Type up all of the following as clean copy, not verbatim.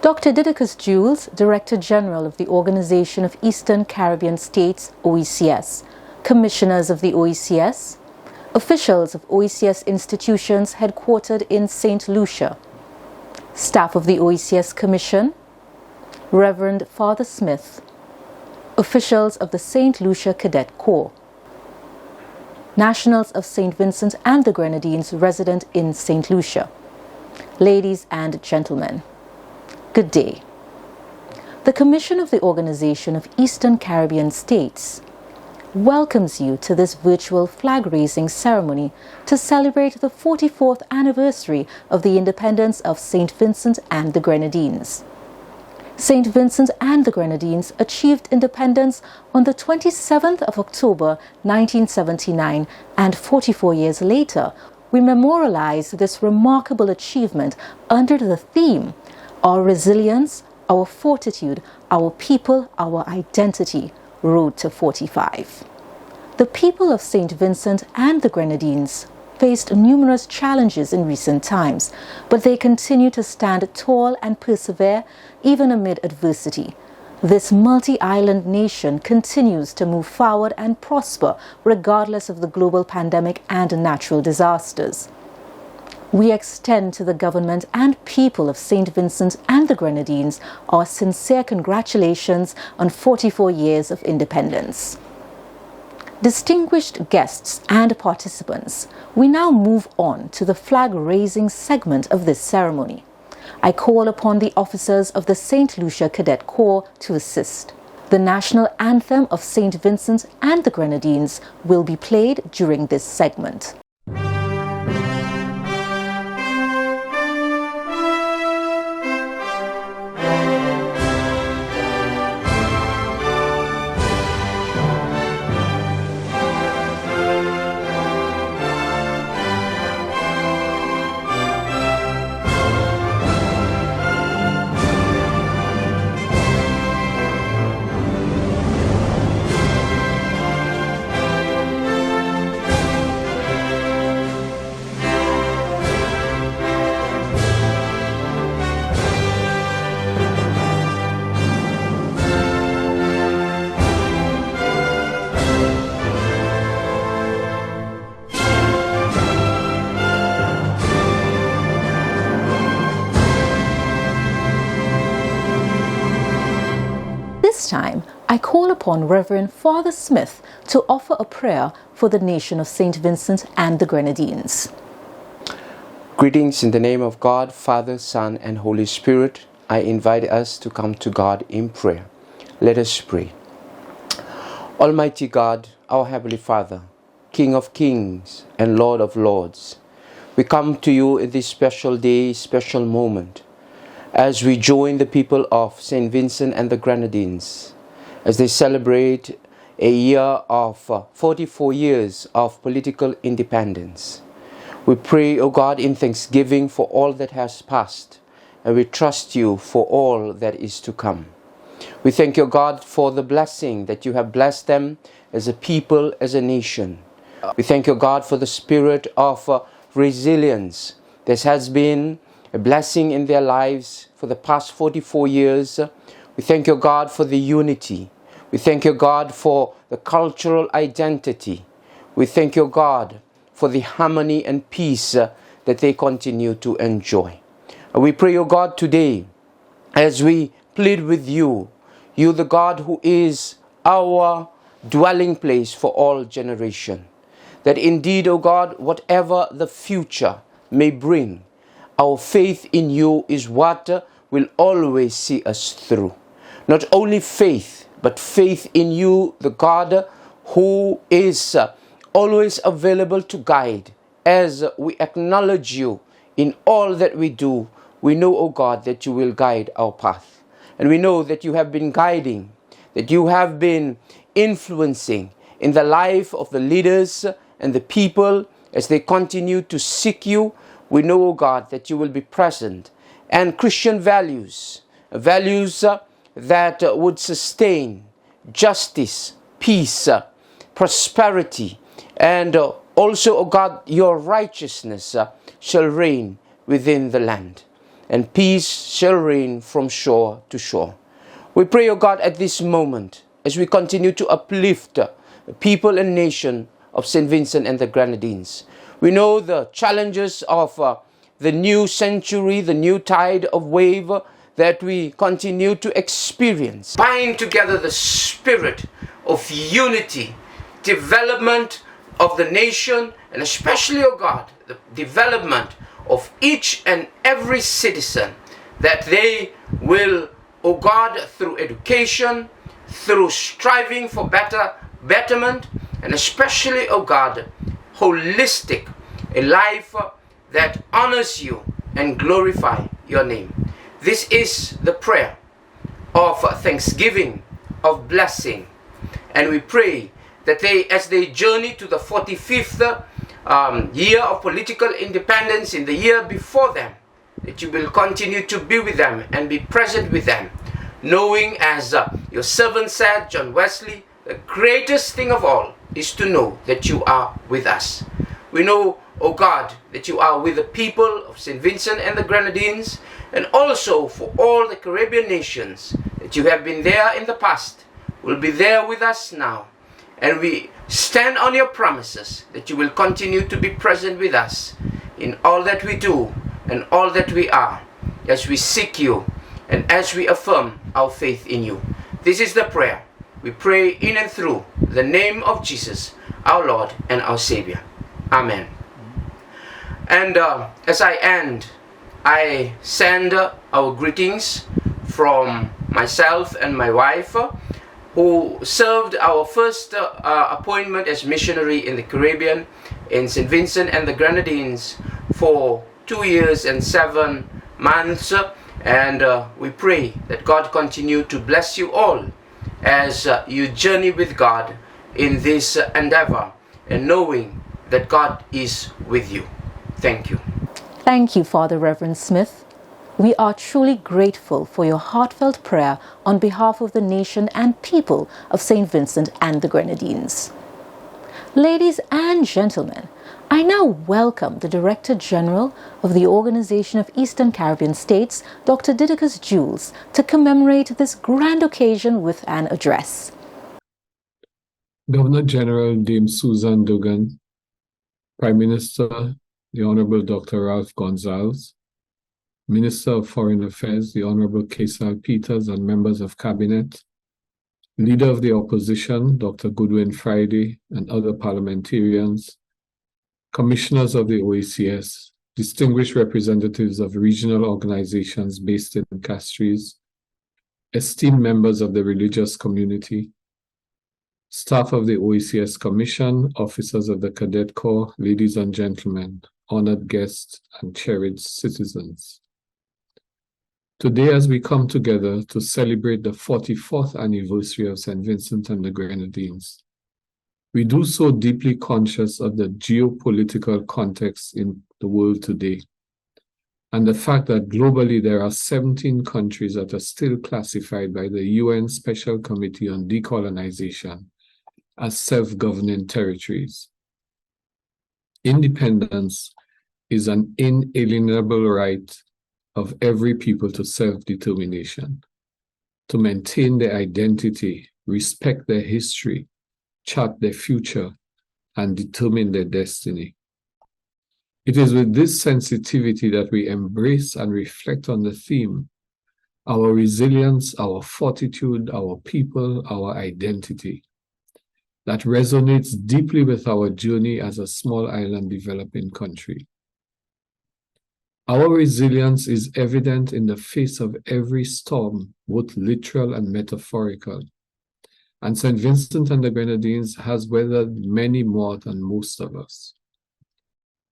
Dr. Didacus Jules, Director General of the Organization of Eastern Caribbean States, OECS, Commissioners of the OECS, officials of OECS institutions headquartered in St. Lucia, staff of the OECS Commission, Reverend Father Smith, officials of the St. Lucia Cadet Corps, nationals of St. Vincent and the Grenadines resident in St. Lucia, ladies and gentlemen, good day. The Commission of the Organization of Eastern Caribbean States welcomes you to this virtual flag-raising ceremony to celebrate the 44th anniversary of the independence of St. Vincent and the Grenadines. St. Vincent and the Grenadines achieved independence on the 27th of October 1979, and 44 years later, we memorialize this remarkable achievement under the theme, Our Resilience, Our Fortitude, Our People, Our Identity, Road to 45. The people of St. Vincent and the Grenadines faced numerous challenges in recent times, but they continue to stand tall and persevere even amid adversity. This multi-island nation continues to move forward and prosper regardless of the global pandemic and natural disasters. We extend to the government and people of St. Vincent and the Grenadines our sincere congratulations on 44 years of independence. Distinguished guests and participants, we now move on to the flag-raising segment of this ceremony. I call upon the officers of the St. Lucia Cadet Corps to assist. The national anthem of St. Vincent and the Grenadines will be played during this segment. This time, I call upon Reverend Father Smith to offer a prayer for the nation of St. Vincent and the Grenadines. Greetings in the name of God, Father, Son, and Holy Spirit. I invite us to come to God in prayer. Let us pray. Almighty God, our Heavenly Father, King of Kings and Lord of Lords, we come to you in this special day, special moment, as we join the people of St. Vincent and the Grenadines, as they celebrate a year of 44 years of political independence. We pray, O God, in thanksgiving for all that has passed, and we trust you for all that is to come. We thank you, God, for the blessing that you have blessed them as a people, as a nation. We thank you, God, for the spirit of resilience that has been a blessing in their lives for the past 44 years. We thank you, God, for the unity. We thank you, God, for the cultural identity. We thank you, God, for the harmony and peace that they continue to enjoy. And we pray, O God, today, as we plead with you, you the God who is our dwelling place for all generation, that indeed, O God, whatever the future may bring, our faith in you is what will always see us through. Not only faith, but faith in you, the God who is always available to guide. As we acknowledge you in all that we do, we know, O God, that you will guide our path. And we know that you have been guiding, that you have been influencing in the life of the leaders and the people as they continue to seek you. We know, O God, that you will be present, and Christian values that would sustain justice, peace, prosperity, and also, O God, your righteousness shall reign within the land. and peace shall reign from shore to shore. We pray, O God, at this moment, as we continue to uplift the people and nation of St. Vincent and the Grenadines. We know the challenges of the new century, the new tide of wave that we continue to experience. Bind together the spirit of unity, development of the nation, and especially, O God, the development of each and every citizen, that they will, O God, through education, through striving for betterment, and especially, O God, holistic, a life that honors you and glorify your name. This is the prayer of thanksgiving, of blessing, and we pray that they, as they journey to the 45th year of political independence in the year before them, that you will continue to be with them and be present with them, knowing, as your servant said, John Wesley, the greatest thing of all is to know that you are with us. We know, O God, that you are with the people of St. Vincent and the Grenadines, and also for all the Caribbean nations, that you have been there in the past, will be there with us now. And we stand on your promises that you will continue to be present with us in all that we do and all that we are, as we seek you and as we affirm our faith in you. This is the prayer we pray in and through the name of Jesus, our Lord and our Savior. Amen. And as I end, I send our greetings from myself and my wife, who served our first appointment as missionary in the Caribbean, in St. Vincent and the Grenadines, for 2 years and 7 months. And we pray that God continue to bless you all as you journey with God in this endeavor, and knowing that God is with you. Thank you. Thank you, Father Reverend Smith. We are truly grateful for your heartfelt prayer on behalf of the nation and people of St. Vincent and the Grenadines. Ladies and gentlemen, I now welcome the Director General of the Organization of Eastern Caribbean States, Dr. Didacus Jules, to commemorate this grand occasion with an address. Governor General Dame Susan Dugan, Prime Minister, the Honorable Dr. Ralph Gonsalves, Minister of Foreign Affairs, the Honorable Kesal Peters, and members of Cabinet, Leader of the Opposition, Dr. Goodwin Friday, and other parliamentarians, Commissioners of the OECS, distinguished representatives of regional organizations based in Castries, esteemed members of the religious community, staff of the OECS Commission, officers of the Cadet Corps, ladies and gentlemen, honored guests, and cherished citizens. Today, as we come together to celebrate the 44th anniversary of St. Vincent and the Grenadines, we do so deeply conscious of the geopolitical context in the world today, and the fact that globally there are 17 countries that are still classified by the UN Special Committee on Decolonization as self-governing territories. Independence is an inalienable right of every people to self-determination, to maintain their identity, respect their history, chart their future, and determine their destiny. It is with this sensitivity that we embrace and reflect on the theme, our resilience, our fortitude, our people, our identity, that resonates deeply with our journey as a small island developing country. Our resilience is evident in the face of every storm, both literal and metaphorical. And St. Vincent and the Grenadines has weathered many more than most of us.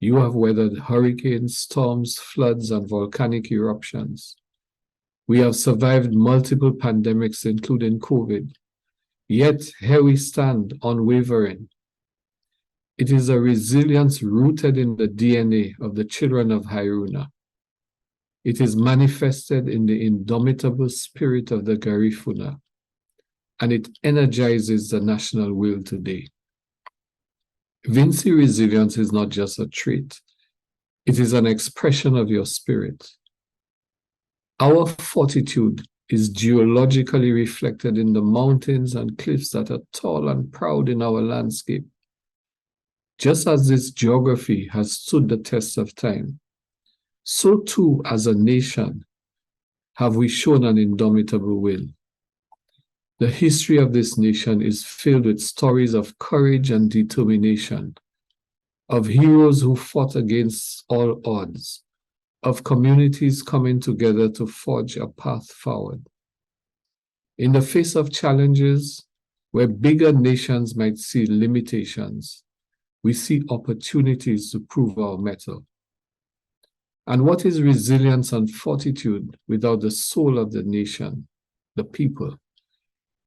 You have weathered hurricanes, storms, floods, and volcanic eruptions. We have survived multiple pandemics, including COVID. Yet here we stand, unwavering. It is a resilience rooted in the DNA of the children of Hairuna. It is manifested in the indomitable spirit of the Garifuna, and it energizes the national will today. Vinci resilience is not just a trait, it is an expression of your spirit. Our fortitude is geologically reflected in the mountains and cliffs that are tall and proud in our landscape. Just as this geography has stood the test of time, so too as a nation have we shown an indomitable will. The history of this nation is filled with stories of courage and determination, of heroes who fought against all odds, of communities coming together to forge a path forward. In the face of challenges, where bigger nations might see limitations, we see opportunities to prove our mettle. And what is resilience and fortitude without the soul of the nation, the people?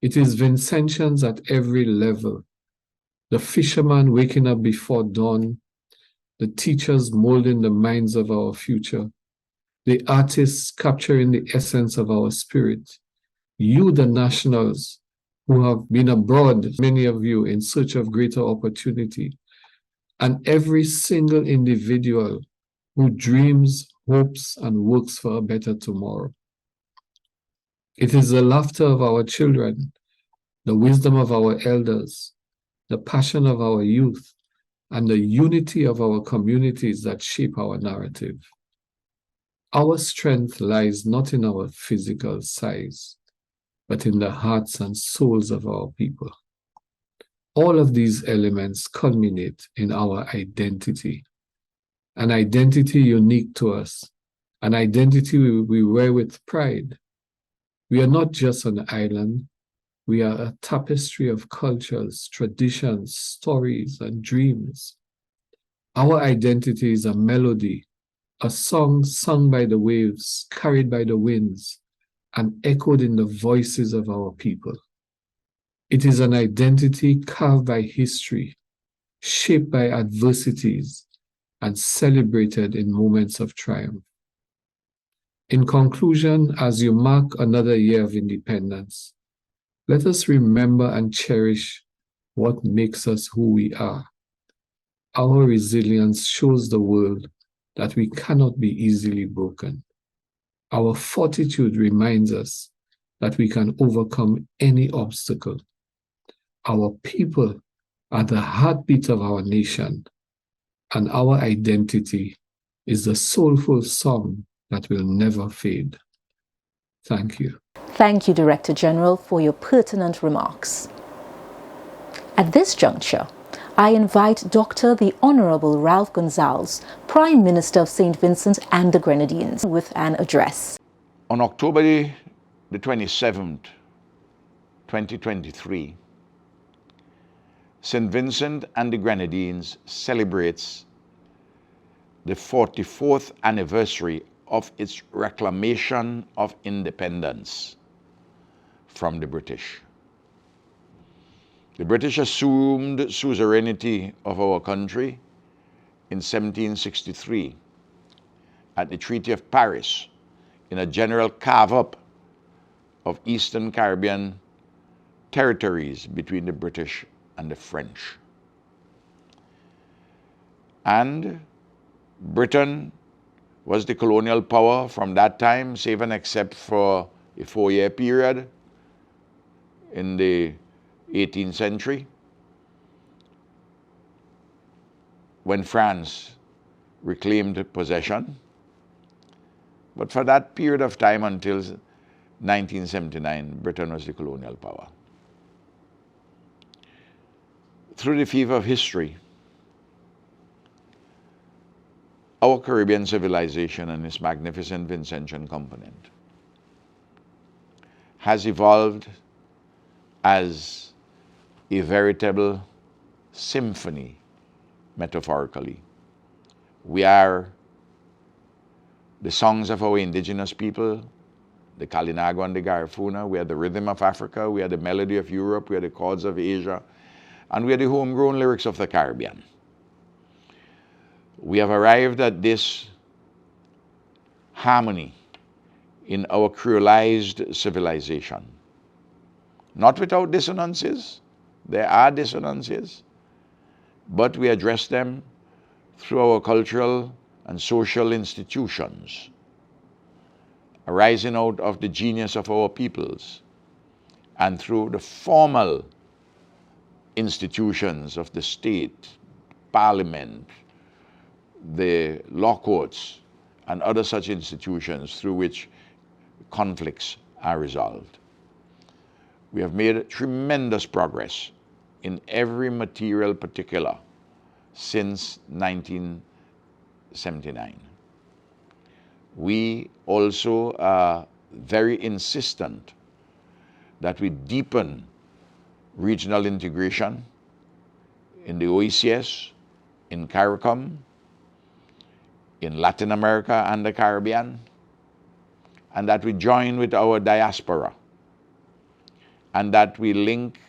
It is Vincentians at every level, the fisherman waking up before dawn, the teachers molding the minds of our future, the artists capturing the essence of our spirit, you, the nationals who have been abroad, many of you in search of greater opportunity, and every single individual who dreams, hopes, and works for a better tomorrow. It is the laughter of our children, the wisdom of our elders, the passion of our youth, and the unity of our communities that shape our narrative. Our strength lies not in our physical size, but in the hearts and souls of our people. All of these elements culminate in our identity, an identity unique to us, an identity we wear with pride. We are not just an island, we are a tapestry of cultures, traditions, stories, and dreams. Our identity is a melody, a song sung by the waves, carried by the winds, and echoed in the voices of our people. It is an identity carved by history, shaped by adversities, and celebrated in moments of triumph. In conclusion, as you mark another year of independence, let us remember and cherish what makes us who we are. Our resilience shows the world that we cannot be easily broken. Our fortitude reminds us that we can overcome any obstacle. Our people are the heartbeat of our nation, and our identity is the soulful song that will never fade. Thank you. Thank you, Director General, for your pertinent remarks. At this juncture, I invite Dr. the Honorable Ralph Gonsalves, Prime Minister of St. Vincent and the Grenadines, with an address. On October the 27th, 2023, St. Vincent and the Grenadines celebrates the 44th anniversary of its reclamation of independence from the British. The British assumed suzerainty of our country in 1763 at the Treaty of Paris in a general carve-up of Eastern Caribbean territories between the British and the French. And Britain was the colonial power from that time, save and except for a 4-year period in the 18th century, when France reclaimed possession. But for that period of time until 1979, Britain was the colonial power. Through the fever of history, our Caribbean civilization and its magnificent Vincentian component has evolved as a veritable symphony, metaphorically. We are the songs of our indigenous people, the Kalinago and the Garifuna. We are the rhythm of Africa. We are the melody of Europe. We are the chords of Asia. And we are the homegrown lyrics of the Caribbean. We have arrived at this harmony in our creolized civilization. Not without dissonances. There are dissonances, but we address them through our cultural and social institutions. arising out of the genius of our peoples and through the formal institutions of the state, parliament, the law courts, and other such institutions through which conflicts are resolved. We have made tremendous progress in every material particular since 1979. We also are very insistent that we deepen regional integration in the OECS, in CARICOM, in Latin America and the Caribbean, and that we join with our diaspora, and that we link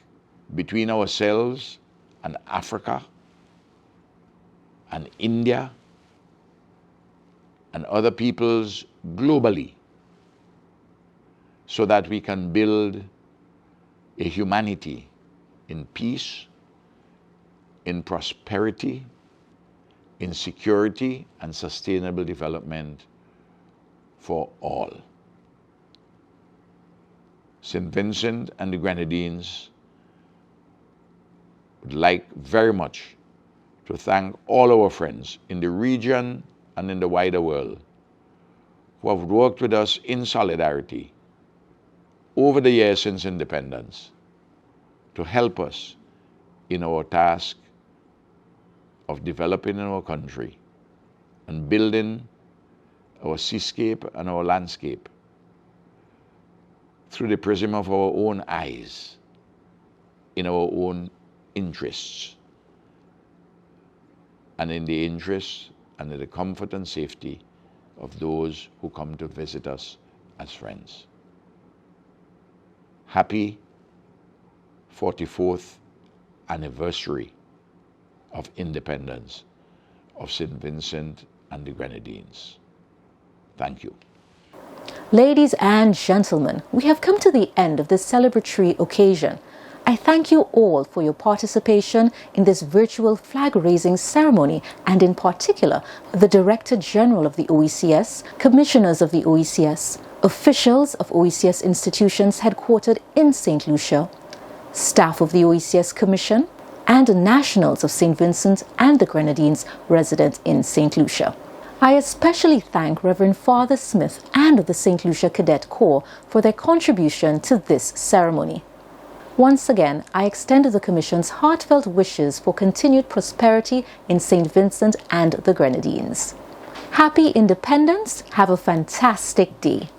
between ourselves and Africa and India and other peoples globally, so that we can build a humanity in peace, in prosperity, in security and sustainable development for all. St. Vincent and the Grenadines would like very much to thank all our friends in the region and in the wider world who have worked with us in solidarity over the years since independence to help us in our task of developing our country and building our seascape and our landscape through the prism of our own eyes, in our own interests, and in the interests and in the comfort and safety of those who come to visit us as friends. Happy 44th anniversary of independence of St. Vincent and the Grenadines. Thank you. Ladies and gentlemen, we have come to the end of this celebratory occasion. I thank you all for your participation in this virtual flag-raising ceremony, and in particular, the Director General of the OECS, Commissioners of the OECS, officials of OECS institutions headquartered in St. Lucia, staff of the OECS Commission, and nationals of St. Vincent and the Grenadines resident in St. Lucia. I especially thank Reverend Father Smith and the St. Lucia Cadet Corps for their contribution to this ceremony. Once again, I extend the Commission's heartfelt wishes for continued prosperity in St. Vincent and the Grenadines. Happy Independence! Have a fantastic day.